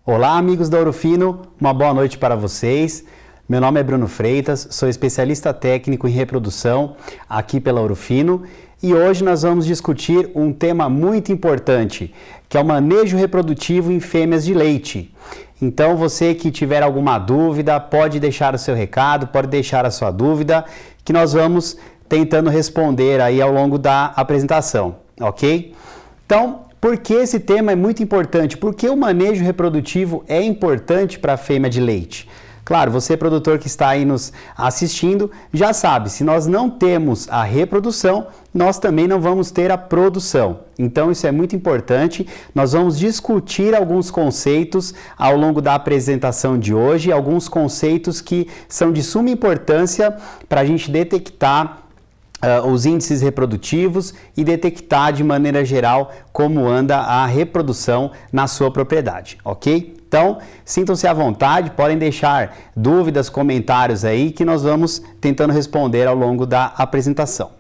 Olá, amigos da Ouro Fino, uma boa noite para vocês. Meu nome é Bruno Freitas, sou especialista técnico em reprodução aqui pela Ouro Fino e hoje nós vamos discutir um tema muito importante, que é o manejo reprodutivo em fêmeas de leite. Então, você que tiver alguma dúvida, pode deixar o seu recado, pode deixar a sua dúvida, que nós vamos tentando responder aí ao longo da apresentação, ok? Então, por que esse tema é muito importante? Porque o manejo reprodutivo é importante para a fêmea de leite. Claro, você produtor que está aí nos assistindo, já sabe, se nós não temos a reprodução, nós também não vamos ter a produção. Então isso é muito importante, nós vamos discutir alguns conceitos ao longo da apresentação de hoje, alguns conceitos que são de suma importância para a gente detectar os índices reprodutivos e detectar de maneira geral como anda a reprodução na sua propriedade, ok? Então, sintam-se à vontade, podem deixar dúvidas, comentários aí que nós vamos tentando responder ao longo da apresentação.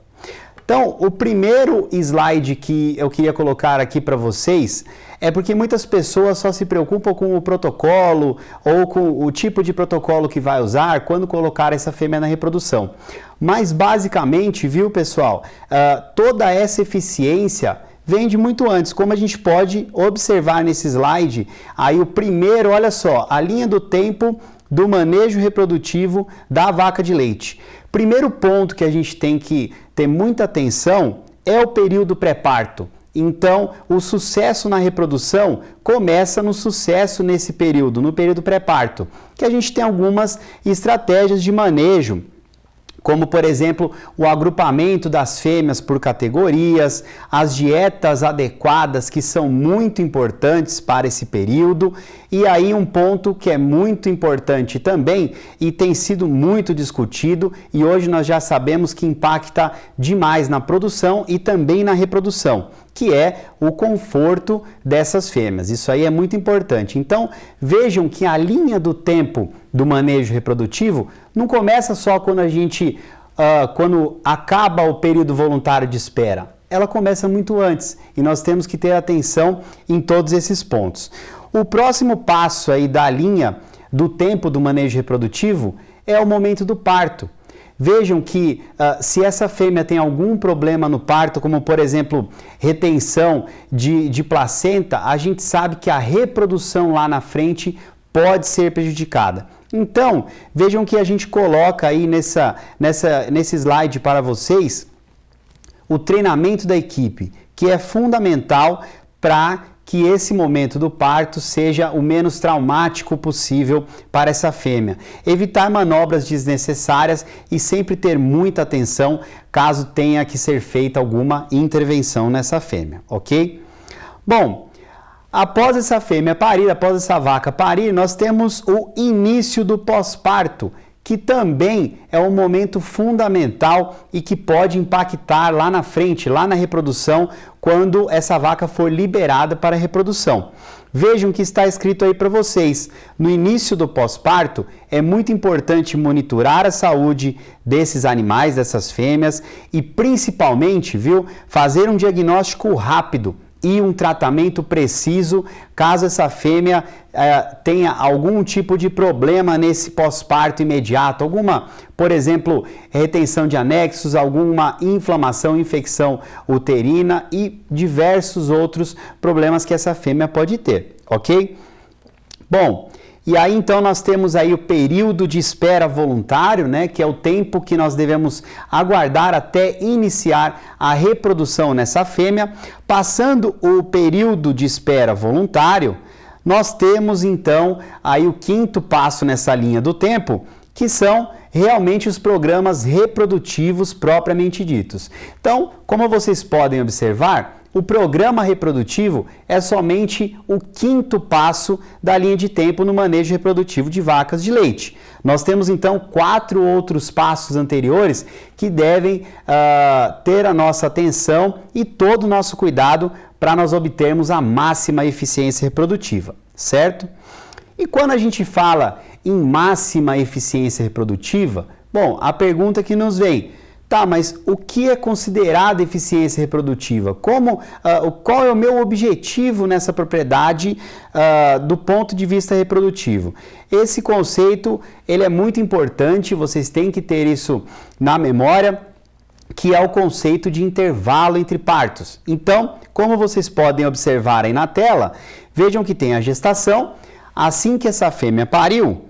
Então, o primeiro slide que eu queria colocar aqui para vocês é porque muitas pessoas só se preocupam com o protocolo ou com o tipo de protocolo que vai usar quando colocar essa fêmea na reprodução. Mas basicamente, viu pessoal, toda essa eficiência vem de muito antes, como a gente pode observar nesse slide. Aí o primeiro, olha só, a linha do tempo do manejo reprodutivo da vaca de leite. Primeiro ponto que a gente tem que ter muita atenção é o período pré-parto. Então, o sucesso na reprodução começa no sucesso nesse período, no período pré-parto, que a gente tem algumas estratégias de manejo, como, por exemplo, o agrupamento das fêmeas por categorias, as dietas adequadas que são muito importantes para esse período. E aí um ponto que é muito importante também e tem sido muito discutido e hoje nós já sabemos que impacta demais na produção e também na reprodução, que é o conforto dessas fêmeas. Isso aí é muito importante. Então, vejam que a linha do tempo do manejo reprodutivo não começa só quando acaba o período voluntário de espera. Ela começa muito antes e nós temos que ter atenção em todos esses pontos. O próximo passo aí da linha do tempo do manejo reprodutivo é o momento do parto. Vejam que se essa fêmea tem algum problema no parto, como por exemplo retenção de placenta, a gente sabe que a reprodução lá na frente pode ser prejudicada. Então, vejam que a gente coloca aí nesse slide para vocês o treinamento da equipe, que é fundamental para que esse momento do parto seja o menos traumático possível para essa fêmea. Evitar manobras desnecessárias e sempre ter muita atenção caso tenha que ser feita alguma intervenção nessa fêmea, ok? Bom, após essa fêmea parir, após essa vaca parir, nós temos o início do pós-parto, que também é um momento fundamental e que pode impactar lá na frente, lá na reprodução, quando essa vaca for liberada para a reprodução. Vejam que está escrito aí para vocês, no início do pós-parto é muito importante monitorar a saúde desses animais, dessas fêmeas e principalmente, viu, fazer um diagnóstico rápido e um tratamento preciso caso essa fêmea tenha algum tipo de problema nesse pós-parto imediato, alguma, por exemplo, retenção de anexos, alguma inflamação, infecção uterina e diversos outros problemas que essa fêmea pode ter, ok? Bom, e aí então nós temos aí o período de espera voluntário, né, que é o tempo que nós devemos aguardar até iniciar a reprodução nessa fêmea. Passando o período de espera voluntário, nós temos então aí o quinto passo nessa linha do tempo, que são realmente os programas reprodutivos propriamente ditos. Então, como vocês podem observar, o programa reprodutivo é somente o quinto passo da linha de tempo no manejo reprodutivo de vacas de leite. Nós temos então 4 outros passos anteriores que devem ter a nossa atenção e todo o nosso cuidado para nós obtermos a máxima eficiência reprodutiva, certo? E quando a gente fala em máxima eficiência reprodutiva, bom, a pergunta que nos vem: Tá, mas o que é considerado eficiência reprodutiva? Qual é o meu objetivo nessa propriedade do ponto de vista reprodutivo? Esse conceito ele é muito importante, vocês têm que ter isso na memória, que é o conceito de intervalo entre partos. Então, como vocês podem observar aí na tela, vejam que tem a gestação, assim que essa fêmea pariu,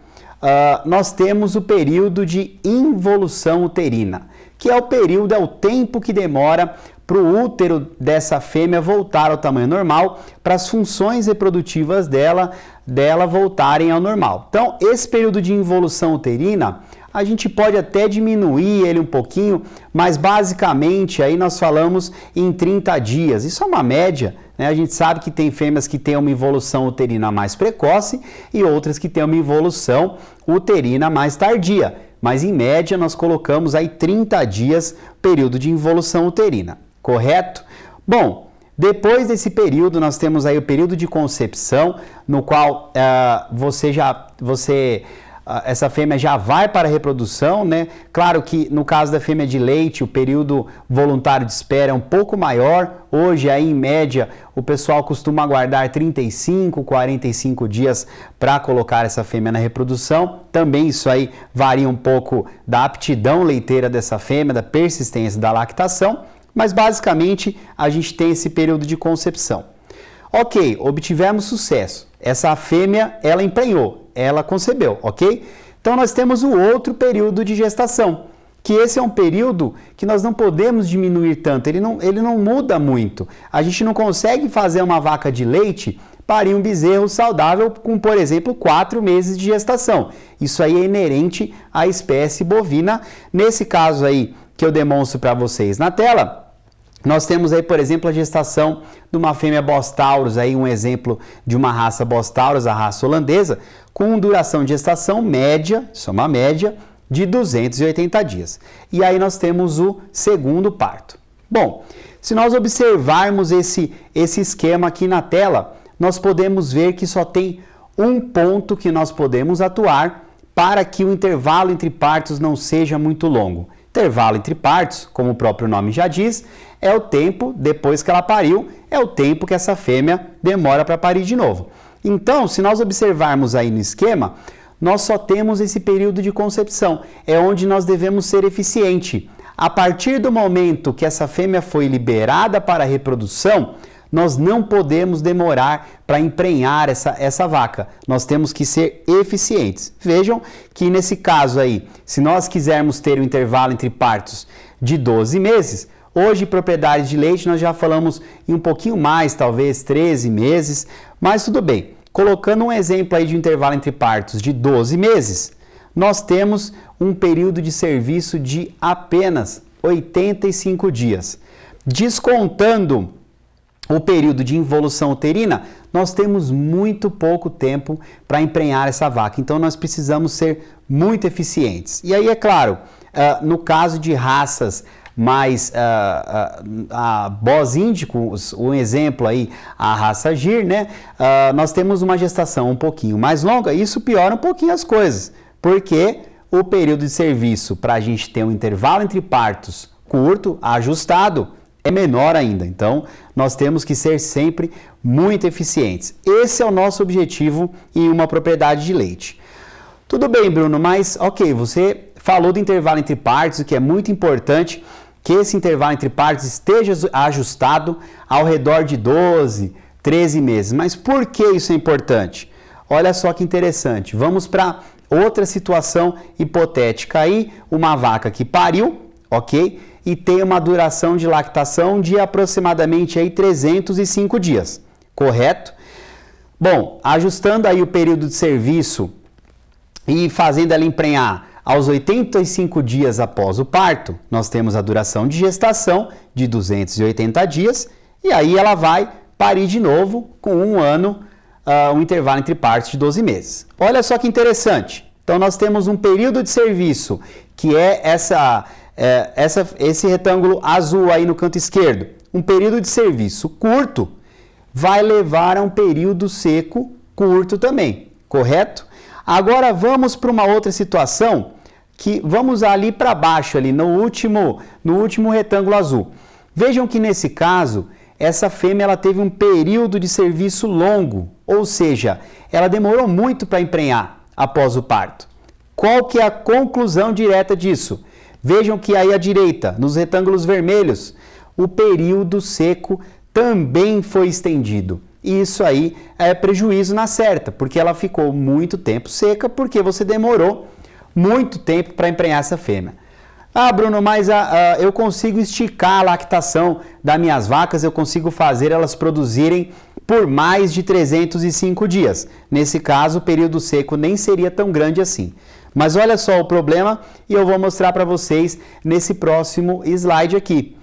nós temos o período de involução uterina, que é o tempo que demora para o útero dessa fêmea voltar ao tamanho normal, para as funções reprodutivas dela voltarem ao normal. Então, esse período de involução uterina, a gente pode até diminuir ele um pouquinho, mas basicamente aí nós falamos em 30 dias. Isso é uma média, né? A gente sabe que tem fêmeas que têm uma involução uterina mais precoce e outras que têm uma involução uterina mais tardia. Mas em média nós colocamos aí 30 dias período de involução uterina, correto? Bom, depois desse período nós temos aí o período de concepção, no qual essa fêmea já vai para a reprodução, né? Claro que no caso da fêmea de leite, o período voluntário de espera é um pouco maior. Hoje, aí, em média, o pessoal costuma aguardar 35, 45 dias para colocar essa fêmea na reprodução. Também isso aí varia um pouco da aptidão leiteira dessa fêmea, da persistência da lactação, mas basicamente a gente tem esse período de concepção. Ok, obtivemos sucesso. Essa fêmea, ela emprenhou, ela concebeu, ok? Então nós temos o outro período de gestação, que esse é um período que nós não podemos diminuir tanto, ele não muda muito. A gente não consegue fazer uma vaca de leite parir um bezerro saudável com, por exemplo, 4 meses de gestação. Isso aí é inerente à espécie bovina. Nesse caso aí que eu demonstro para vocês na tela, nós temos aí, por exemplo, a gestação de uma fêmea Bos Taurus, aí um exemplo de uma raça Bos Taurus, a raça holandesa, com duração de gestação média, isso é uma média, de 280 dias. E aí nós temos o segundo parto. Bom, se nós observarmos esse esquema aqui na tela, nós podemos ver que só tem um ponto que nós podemos atuar para que o intervalo entre partos não seja muito longo. Intervalo entre partos, como o próprio nome já diz, é o tempo depois que ela pariu, é o tempo que essa fêmea demora para parir de novo. Então, se nós observarmos aí no esquema, nós só temos esse período de concepção, é onde nós devemos ser eficiente. A partir do momento que essa fêmea foi liberada para a reprodução, nós não podemos demorar para emprenhar essa vaca. Nós temos que ser eficientes. Vejam que nesse caso aí, se nós quisermos ter um intervalo entre partos de 12 meses, hoje, propriedades de leite, nós já falamos em um pouquinho mais, talvez 13 meses, mas tudo bem. Colocando um exemplo aí de intervalo entre partos de 12 meses, nós temos um período de serviço de apenas 85 dias. Descontando o período de involução uterina, nós temos muito pouco tempo para emprenhar essa vaca. Então, nós precisamos ser muito eficientes. E aí, é claro, no caso de raças mais a Bos Indicus, um exemplo aí, a raça Gir, né? Nós temos uma gestação um pouquinho mais longa, e isso piora um pouquinho as coisas, porque o período de serviço para a gente ter um intervalo entre partos curto, ajustado, é menor ainda. Então, nós temos que ser sempre muito eficientes. Esse é o nosso objetivo em uma propriedade de leite. Tudo bem, Bruno, mas ok, você falou do intervalo entre partos, que é muito importante que esse intervalo entre partos esteja ajustado ao redor de 12, 13 meses. Mas por que isso é importante? Olha só que interessante. Vamos para outra situação hipotética aí, uma vaca que pariu, ok? E tem uma duração de lactação de aproximadamente aí 305 dias, correto? Bom, ajustando aí o período de serviço e fazendo ela emprenhar aos 85 dias após o parto, nós temos a duração de gestação de 280 dias e aí ela vai parir de novo com um ano, um intervalo entre partos de 12 meses. Olha só que interessante. Então, nós temos um período de serviço que é esse retângulo azul aí no canto esquerdo. Um período de serviço curto vai levar a um período seco curto também, correto? Agora vamos para uma outra situação que vamos ali para baixo, ali no último retângulo azul. Vejam que nesse caso, essa fêmea ela teve um período de serviço longo, ou seja, ela demorou muito para emprenhar após o parto. Qual que é a conclusão direta disso? Vejam que aí à direita, nos retângulos vermelhos, o período seco também foi estendido. E isso aí é prejuízo na certa, porque ela ficou muito tempo seca, porque você demorou muito tempo para emprenhar essa fêmea. Ah, Bruno, mas eu consigo esticar a lactação das minhas vacas, eu consigo fazer elas produzirem por mais de 305 dias. Nesse caso, o período seco nem seria tão grande assim. Mas olha só o problema e eu vou mostrar para vocês nesse próximo slide aqui.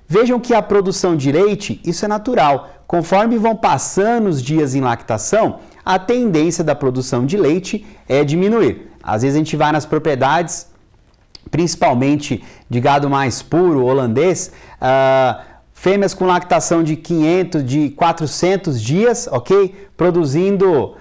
Vejam que a produção de leite, isso é natural. Conforme vão passando os dias em lactação, a tendência da produção de leite é diminuir. Às vezes a gente vai nas propriedades, principalmente de gado mais puro, holandês, fêmeas com lactação de 500, de 400 dias, ok? Produzindo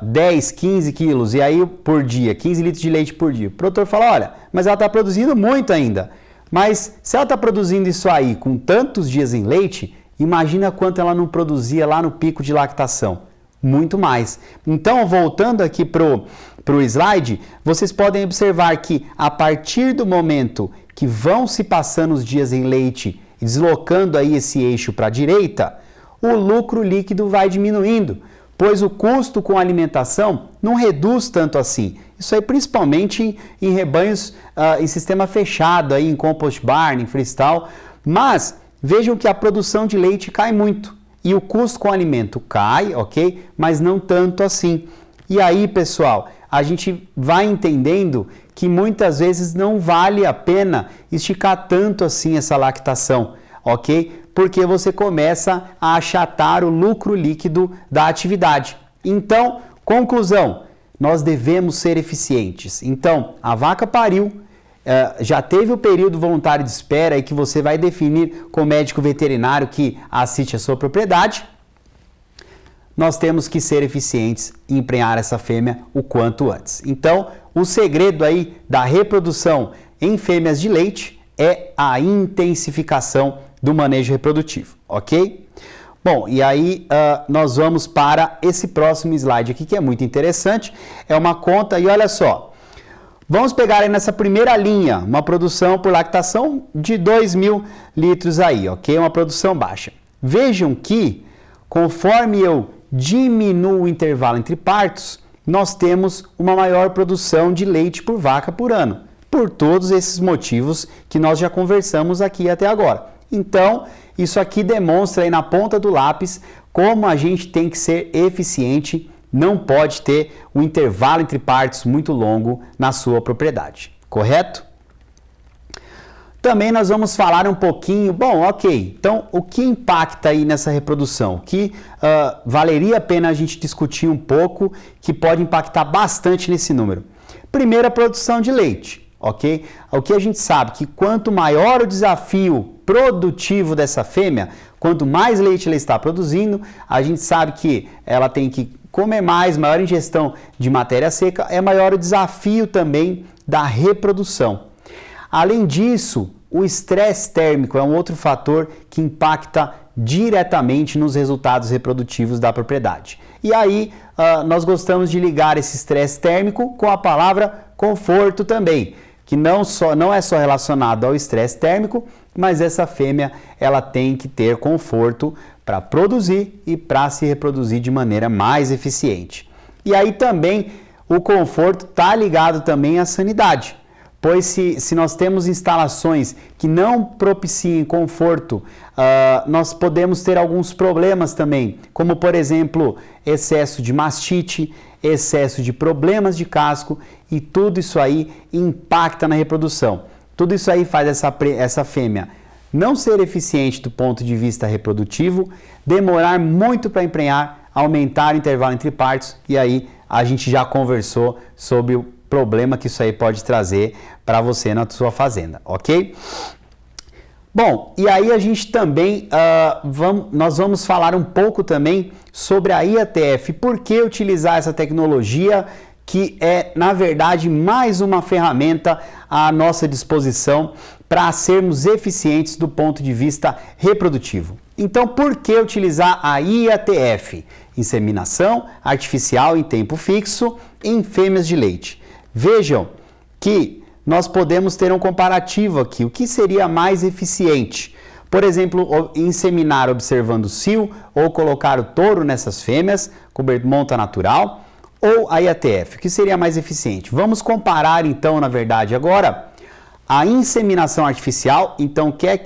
10, 15 quilos, e aí por dia, 15 litros de leite por dia. O produtor fala, olha, mas ela está produzindo muito ainda. Mas se ela está produzindo isso aí com tantos dias em leite, imagina quanto ela não produzia lá no pico de lactação. Muito mais. Então, voltando aqui para o slide, vocês podem observar que a partir do momento que vão se passando os dias em leite e deslocando aí esse eixo para a direita, o lucro líquido vai diminuindo, pois o custo com alimentação não reduz tanto assim. Isso aí principalmente em rebanhos em sistema fechado, aí, em compost barn, em freestyle, mas vejam que a produção de leite cai muito. E o custo com o alimento cai, ok? Mas não tanto assim. E aí, pessoal, a gente vai entendendo que muitas vezes não vale a pena esticar tanto assim essa lactação, ok? Porque você começa a achatar o lucro líquido da atividade. Então, conclusão, nós devemos ser eficientes. Então, a vaca pariu, já teve o período voluntário de espera e que você vai definir com o médico veterinário que assiste a sua propriedade, nós temos que ser eficientes em emprenhar essa fêmea o quanto antes. Então, o segredo aí da reprodução em fêmeas de leite é a intensificação do manejo reprodutivo, ok? Bom, e aí nós vamos para esse próximo slide aqui que é muito interessante, é uma conta e olha só, vamos pegar aí nessa primeira linha, uma produção por lactação de 2.000 litros aí, ok? Uma produção baixa. Vejam que, conforme eu diminuo o intervalo entre partos, nós temos uma maior produção de leite por vaca por ano, por todos esses motivos que nós já conversamos aqui até agora. Então, isso aqui demonstra aí na ponta do lápis como a gente tem que ser eficiente. Não pode ter um intervalo entre partos muito longo na sua propriedade, correto? Também nós vamos falar um pouquinho, bom, ok, então o que impacta aí nessa reprodução? O que valeria a pena a gente discutir um pouco, que pode impactar bastante nesse número? Primeiro, a produção de leite, ok? O que a gente sabe que quanto maior o desafio produtivo dessa fêmea, quanto mais leite ela está produzindo, a gente sabe que ela tem que comer mais, maior ingestão de matéria seca, é maior o desafio também da reprodução. Além disso, o estresse térmico é um outro fator que impacta diretamente nos resultados reprodutivos da propriedade. E aí, nós gostamos de ligar esse estresse térmico com a palavra conforto também, que não é só relacionado ao estresse térmico, mas essa fêmea ela tem que ter conforto para produzir e para se reproduzir de maneira mais eficiente. E aí também o conforto está ligado também à sanidade, pois se nós temos instalações que não propiciem conforto, nós podemos ter alguns problemas também, como por exemplo, excesso de mastite, excesso de problemas de casco, e tudo isso aí impacta na reprodução. Tudo isso aí faz essa fêmea não ser eficiente do ponto de vista reprodutivo, demorar muito para emprenhar, aumentar o intervalo entre partos, e aí a gente já conversou sobre o problema que isso aí pode trazer para você na sua fazenda, ok? Bom, e aí a gente também, nós vamos falar um pouco também sobre a IATF, por que utilizar essa tecnologia que é, na verdade, mais uma ferramenta à nossa disposição para sermos eficientes do ponto de vista reprodutivo. Então, por que utilizar a IATF? Inseminação artificial em tempo fixo em fêmeas de leite. Vejam que nós podemos ter um comparativo aqui. O que seria mais eficiente? Por exemplo, inseminar observando o cio ou colocar o touro nessas fêmeas, monta natural, ou a IATF. O que seria mais eficiente? Vamos comparar então, na verdade, agora a inseminação artificial, então quer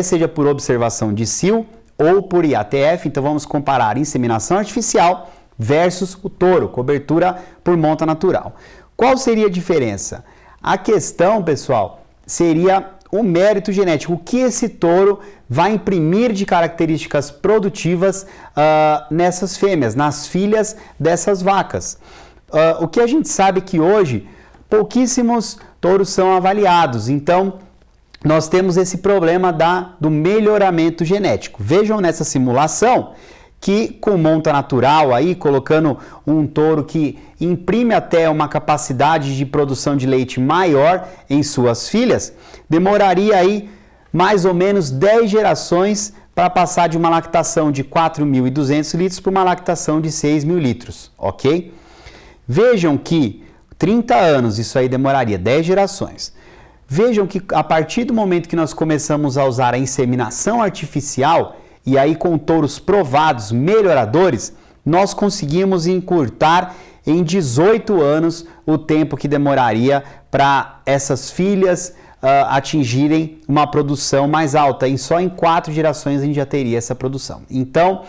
seja por observação de cio ou por IATF, então vamos comparar inseminação artificial versus o touro, cobertura por monta natural. Qual seria a diferença? A questão, pessoal, seria o mérito genético, o que esse touro vai imprimir de características produtivas nessas fêmeas, nas filhas dessas vacas. O que a gente sabe é que hoje pouquíssimos touros são avaliados, então nós temos esse problema do melhoramento genético. Vejam nessa simulação que com monta natural aí, colocando um touro que imprime até uma capacidade de produção de leite maior em suas filhas, demoraria aí mais ou menos 10 gerações para passar de uma lactação de 4.200 litros para uma lactação de 6.000 litros, ok? Vejam que 30 anos, isso aí demoraria 10 gerações. Vejam que a partir do momento que nós começamos a usar a inseminação artificial, e aí com touros provados, melhoradores, nós conseguimos encurtar em 18 anos o tempo que demoraria para essas filhas atingirem uma produção mais alta. E só em 4 gerações a gente já teria essa produção. Então,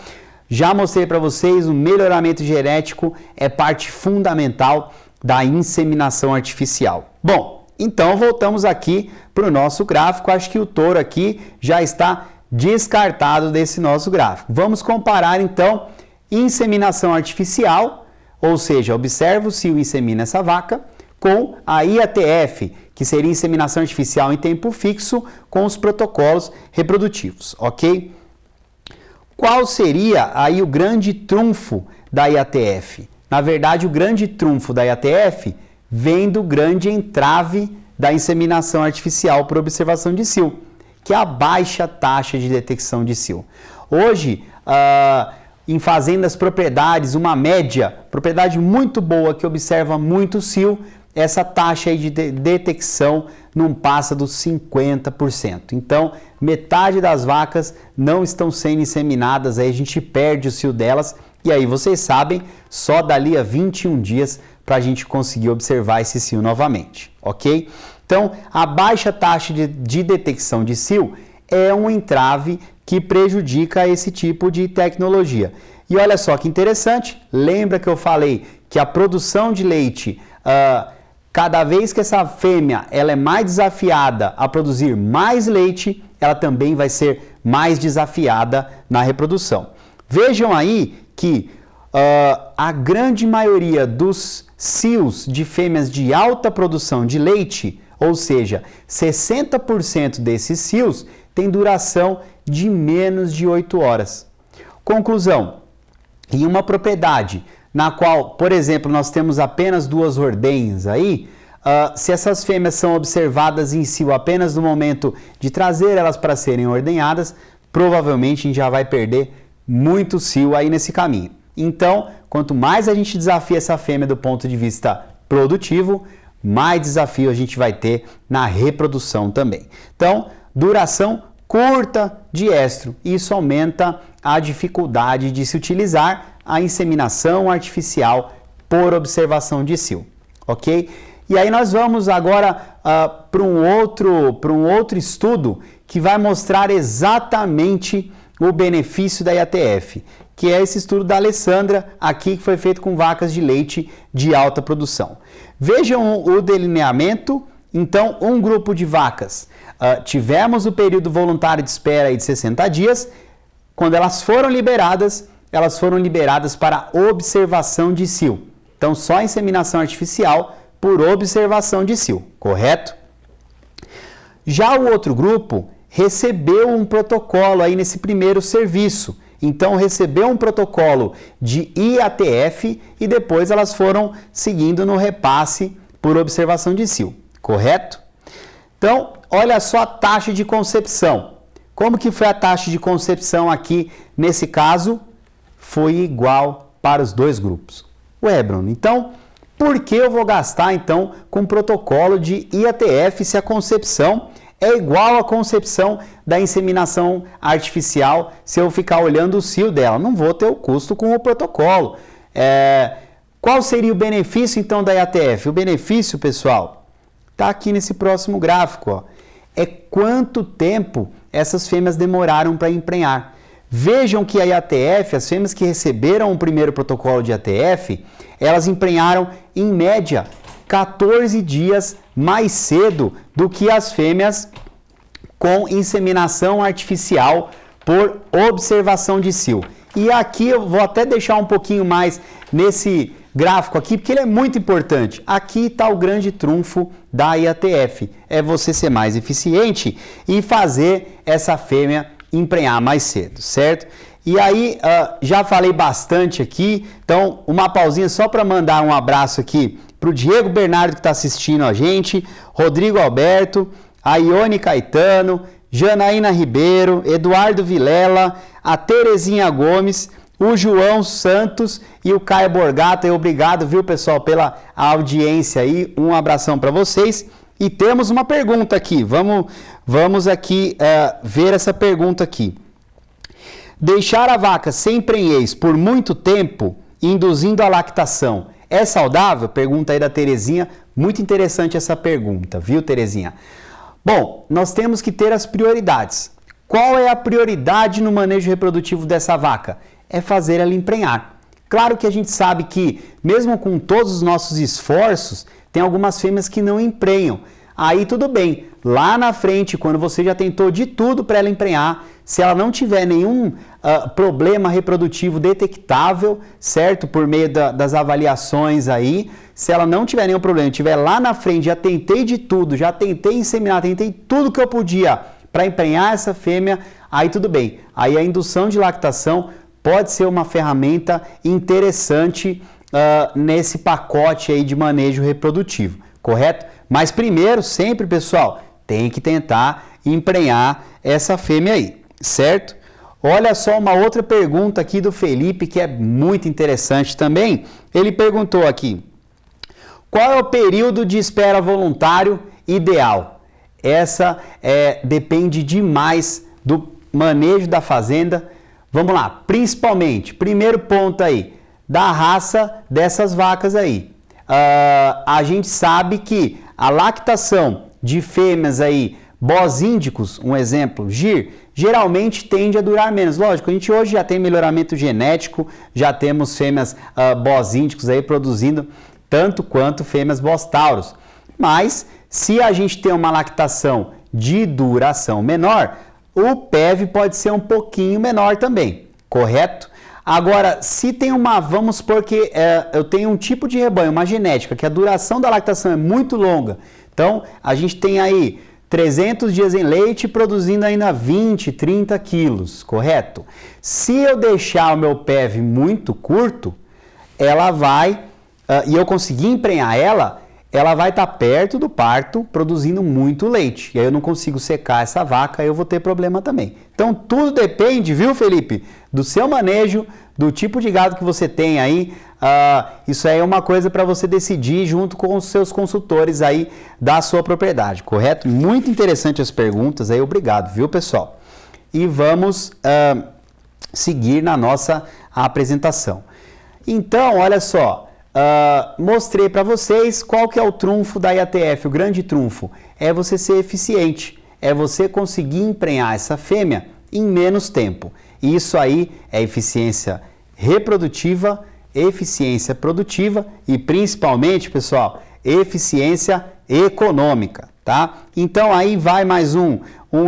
já mostrei para vocês, o melhoramento genético é parte fundamental da inseminação artificial. Bom, então voltamos aqui para o nosso gráfico. Acho que o touro aqui já está descartado desse nosso gráfico. Vamos comparar então inseminação artificial, ou seja, observa o cio insemina essa vaca, com a IATF, que seria inseminação artificial em tempo fixo com os protocolos reprodutivos, ok? Qual seria aí o grande trunfo da IATF? Na verdade, o grande trunfo da IATF vem do grande entrave da inseminação artificial por observação de cio, que é a baixa taxa de detecção de cio. Hoje, em fazendas propriedades, uma média, propriedade muito boa que observa muito cio, essa taxa aí de detecção não passa dos 50%. Então, metade das vacas não estão sendo inseminadas, aí a gente perde o cio delas, e aí vocês sabem, só dali a 21 dias para a gente conseguir observar esse cio novamente, ok? Então, a baixa taxa de detecção de cio é um entrave que prejudica esse tipo de tecnologia. E olha só que interessante, lembra que eu falei que a produção de leite, cada vez que essa fêmea ela é mais desafiada a produzir mais leite, ela também vai ser mais desafiada na reprodução. Vejam aí que a grande maioria dos cios de fêmeas de alta produção de leite, ou seja, 60% desses cios tem duração de menos de 8 horas. Conclusão, em uma propriedade na qual, por exemplo, nós temos apenas 2 ordenhas aí, se essas fêmeas são observadas em cio apenas no momento de trazer elas para serem ordenhadas, provavelmente a gente já vai perder muito cio aí nesse caminho. Então, quanto mais a gente desafia essa fêmea do ponto de vista produtivo, mais desafio a gente vai ter na reprodução também. Então, duração curta de estro. Isso aumenta a dificuldade de se utilizar a inseminação artificial por observação de cio, ok? E aí nós vamos agora para um outro estudo que vai mostrar exatamente o benefício da IATF, que é esse estudo da Alessandra aqui, que foi feito com vacas de leite de alta produção. Vejam o delineamento. Então, um grupo de vacas, tivemos o período voluntário de espera aí de 60 dias. Quando elas foram liberadas para observação de cio. Então, só inseminação artificial por observação de cio, correto? Já o outro grupo recebeu um protocolo aí nesse primeiro serviço. Então recebeu um protocolo de IATF e depois elas foram seguindo no repasse por observação de cio, correto? Então, olha só a taxa de concepção. Como que foi a taxa de concepção aqui nesse caso? Foi igual para os dois grupos. Ué, Bruno, então por que eu vou gastar então com protocolo de IATF se a concepção é igual à concepção da inseminação artificial se eu ficar olhando o cio dela? Não vou ter o custo com o protocolo. Qual seria o benefício então da IATF? O benefício, pessoal, está aqui nesse próximo gráfico, ó. É quanto tempo essas fêmeas demoraram para emprenhar. Vejam que a IATF, as fêmeas que receberam o primeiro protocolo de IATF, elas emprenharam em média 14 dias mais cedo do que as fêmeas com inseminação artificial por observação de cio. E aqui eu vou até deixar um pouquinho mais nesse gráfico aqui, porque ele é muito importante. Aqui está o grande trunfo da IATF, é você ser mais eficiente e fazer essa fêmea emprenhar mais cedo, certo? E aí, já falei bastante aqui, então uma pausinha só para mandar um abraço aqui para o Diego Bernardo que está assistindo a gente, Rodrigo Alberto, a Ione Caetano, Janaína Ribeiro, Eduardo Vilela, a Terezinha Gomes, o João Santos e o Caio Borgata. E obrigado, viu, pessoal, pela audiência aí, um abração para vocês. E temos uma pergunta aqui, vamos aqui ver essa pergunta aqui. Deixar a vaca sem prenhez por muito tempo, induzindo a lactação, é saudável? Pergunta aí da Terezinha, muito interessante essa pergunta, viu, Terezinha? Bom, nós temos que ter as prioridades. Qual é a prioridade no manejo reprodutivo dessa vaca? É fazer ela emprenhar. Claro que a gente sabe que, mesmo com todos os nossos esforços, tem algumas fêmeas que não emprenham. Aí tudo bem, lá na frente, quando você já tentou de tudo para ela emprenhar, se ela não tiver nenhum problema reprodutivo detectável, certo? Por meio das avaliações aí, se ela não tiver nenhum problema, estiver lá na frente, já tentei de tudo, já tentei inseminar, tentei tudo que eu podia para emprenhar essa fêmea, aí tudo bem. Aí a indução de lactação pode ser uma ferramenta interessante nesse pacote aí de manejo reprodutivo, correto? Mas primeiro, sempre, pessoal, tem que tentar emprenhar essa fêmea aí, certo? Olha só uma outra pergunta aqui do Felipe, que é muito interessante também. Ele perguntou aqui, qual é o período de espera voluntário ideal? Essa depende demais do manejo da fazenda. Vamos lá, principalmente, primeiro ponto aí, da raça dessas vacas aí. A gente sabe que a lactação de fêmeas aí, bós índicos, um exemplo, GIR, geralmente tende a durar menos. Lógico, a gente hoje já tem melhoramento genético, já temos fêmeas bós índicos aí produzindo tanto quanto fêmeas bós tauros. Mas, se a gente tem uma lactação de duração menor, o PEV pode ser um pouquinho menor também, correto? Agora, se tem vamos supor que eu tenho um tipo de rebanho, uma genética, que a duração da lactação é muito longa. Então, a gente tem aí 300 dias em leite produzindo ainda 20, 30 quilos, correto? Se eu deixar o meu PEV muito curto, ela vai, e eu conseguir emprenhar ela vai estar perto do parto, produzindo muito leite. E aí eu não consigo secar essa vaca, aí eu vou ter problema também. Então tudo depende, viu, Felipe, do seu manejo, do tipo de gado que você tem aí. Isso aí é uma coisa para você decidir junto com os seus consultores aí da sua propriedade, correto? Muito interessante as perguntas aí, obrigado, viu, pessoal? E vamos seguir na nossa apresentação. Então, olha só. Mostrei para vocês qual que é o trunfo da IATF, o grande trunfo, é você ser eficiente, é você conseguir emprenhar essa fêmea em menos tempo. Isso aí é eficiência reprodutiva, eficiência produtiva e principalmente, pessoal, eficiência econômica, tá? Então aí vai mais um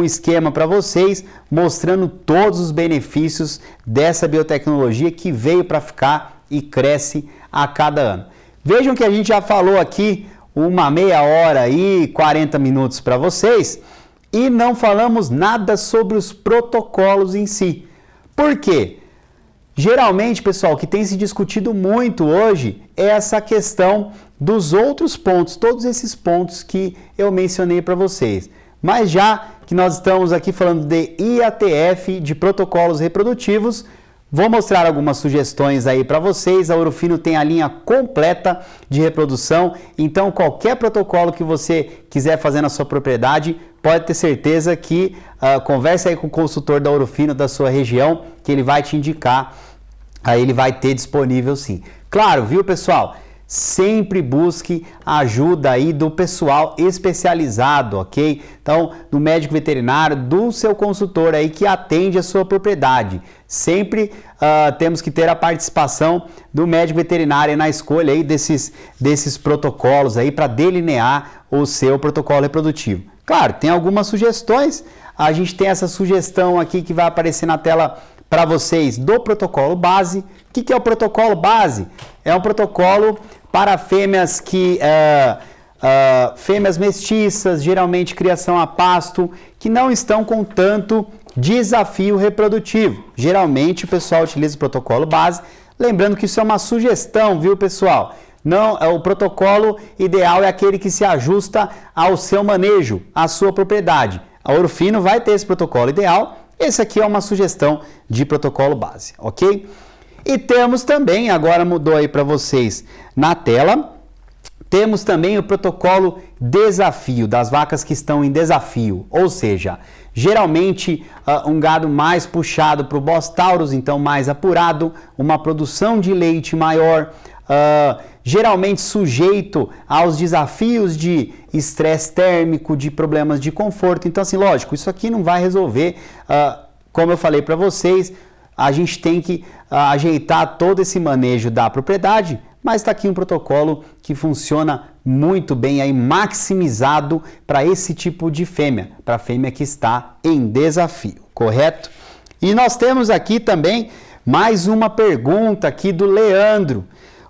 esquema para vocês mostrando todos os benefícios dessa biotecnologia que veio para ficar e cresce a cada ano. Vejam que a gente já falou aqui uma meia hora e 40 minutos para vocês e não falamos nada sobre os protocolos em si. Por quê? Geralmente, pessoal, o que tem se discutido muito hoje é essa questão dos outros pontos, todos esses pontos que eu mencionei para vocês. Mas já que nós estamos aqui falando de IATF, de protocolos reprodutivos, vou mostrar algumas sugestões aí para vocês. A Ouro Fino tem a linha completa de reprodução, então qualquer protocolo que você quiser fazer na sua propriedade, pode ter certeza que converse aí com o consultor da Ouro Fino da sua região, que ele vai te indicar, aí ele vai ter disponível sim. Claro, viu, pessoal? Sempre busque a ajuda aí do pessoal especializado, ok? Então, do médico veterinário, do seu consultor aí que atende a sua propriedade. Sempre temos que ter a participação do médico veterinário na escolha aí desses protocolos aí para delinear o seu protocolo reprodutivo. Claro, tem algumas sugestões. A gente tem essa sugestão aqui que vai aparecer na tela para vocês do protocolo base. O que é o protocolo base? É um protocolo para fêmeas fêmeas mestiças, geralmente criação a pasto, que não estão com tanto desafio reprodutivo. Geralmente o pessoal utiliza o protocolo base, lembrando que isso é uma sugestão, viu, pessoal? Não, o protocolo ideal é aquele que se ajusta ao seu manejo, à sua propriedade. A Ouro Fino vai ter esse protocolo ideal. Esse aqui é uma sugestão de protocolo base, ok? E temos também, agora mudou aí para vocês na tela, temos também o protocolo desafio, das vacas que estão em desafio, ou seja, geralmente um gado mais puxado para o Bos Taurus, então mais apurado, uma produção de leite maior, geralmente sujeito aos desafios de estresse térmico, de problemas de conforto. Então, assim, lógico, isso aqui não vai resolver, como eu falei para vocês, a gente tem que ajeitar todo esse manejo da propriedade, mas está aqui um protocolo que funciona muito bem, aí maximizado para esse tipo de fêmea, para a fêmea que está em desafio, correto? E nós temos aqui também mais uma pergunta aqui do Leandro.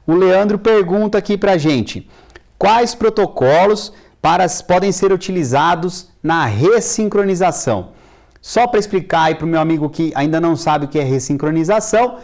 O Leandro pergunta aqui para a gente, quais protocolos podem ser utilizados na ressincronização? Só para explicar aí para o meu amigo que ainda não sabe o que é ressincronização,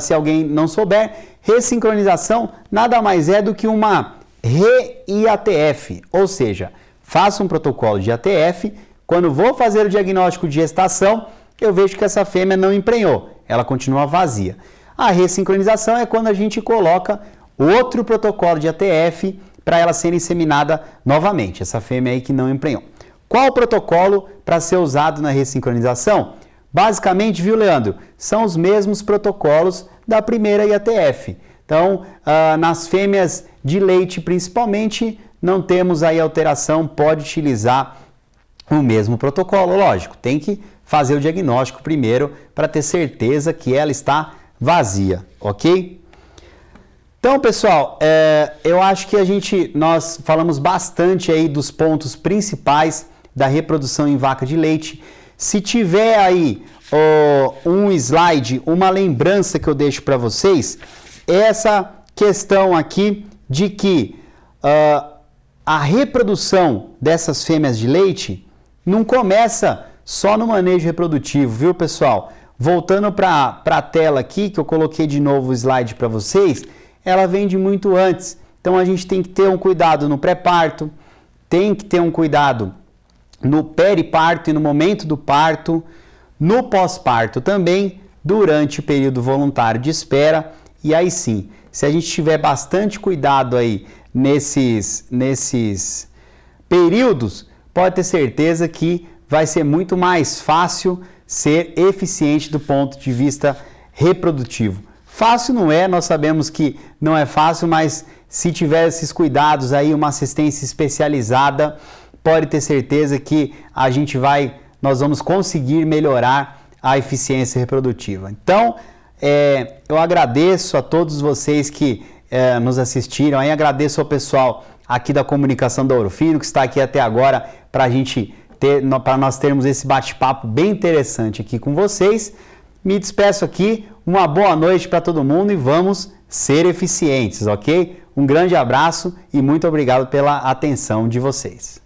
se alguém não souber, ressincronização nada mais é do que uma re-IATF, ou seja, faço um protocolo de ATF, quando vou fazer o diagnóstico de gestação, eu vejo que essa fêmea não emprenhou, ela continua vazia. A ressincronização é quando a gente coloca outro protocolo de ATF para ela ser inseminada novamente, essa fêmea aí que não emprenhou. Qual o protocolo para ser usado na ressincronização? Basicamente, viu, Leandro? São os mesmos protocolos da primeira IATF. Então, nas fêmeas de leite, principalmente, não temos aí alteração, pode utilizar o mesmo protocolo. Lógico, tem que fazer o diagnóstico primeiro para ter certeza que ela está vazia, ok? Então, pessoal, eu acho que nós falamos bastante aí dos pontos principais da reprodução em vaca de leite. Se tiver aí um slide, uma lembrança que eu deixo para vocês, essa questão aqui de que a reprodução dessas fêmeas de leite não começa só no manejo reprodutivo, viu, pessoal? Voltando para a tela aqui, que eu coloquei de novo o slide para vocês, ela vem de muito antes. Então a gente tem que ter um cuidado no pré-parto, tem que ter um cuidado no periparto e no momento do parto, no pós-parto também, durante o período voluntário de espera. E aí sim, se a gente tiver bastante cuidado aí nesses períodos, pode ter certeza que vai ser muito mais fácil ser eficiente do ponto de vista reprodutivo. Fácil não é, nós sabemos que não é fácil, mas se tiver esses cuidados aí, uma assistência especializada, pode ter certeza que nós vamos conseguir melhorar a eficiência reprodutiva. Então, eu agradeço a todos vocês que nos assistiram, aí agradeço ao pessoal aqui da comunicação da Ouro Fino, que está aqui até agora para nós termos esse bate-papo bem interessante aqui com vocês. Me despeço aqui, uma boa noite para todo mundo e vamos ser eficientes, ok? Um grande abraço e muito obrigado pela atenção de vocês.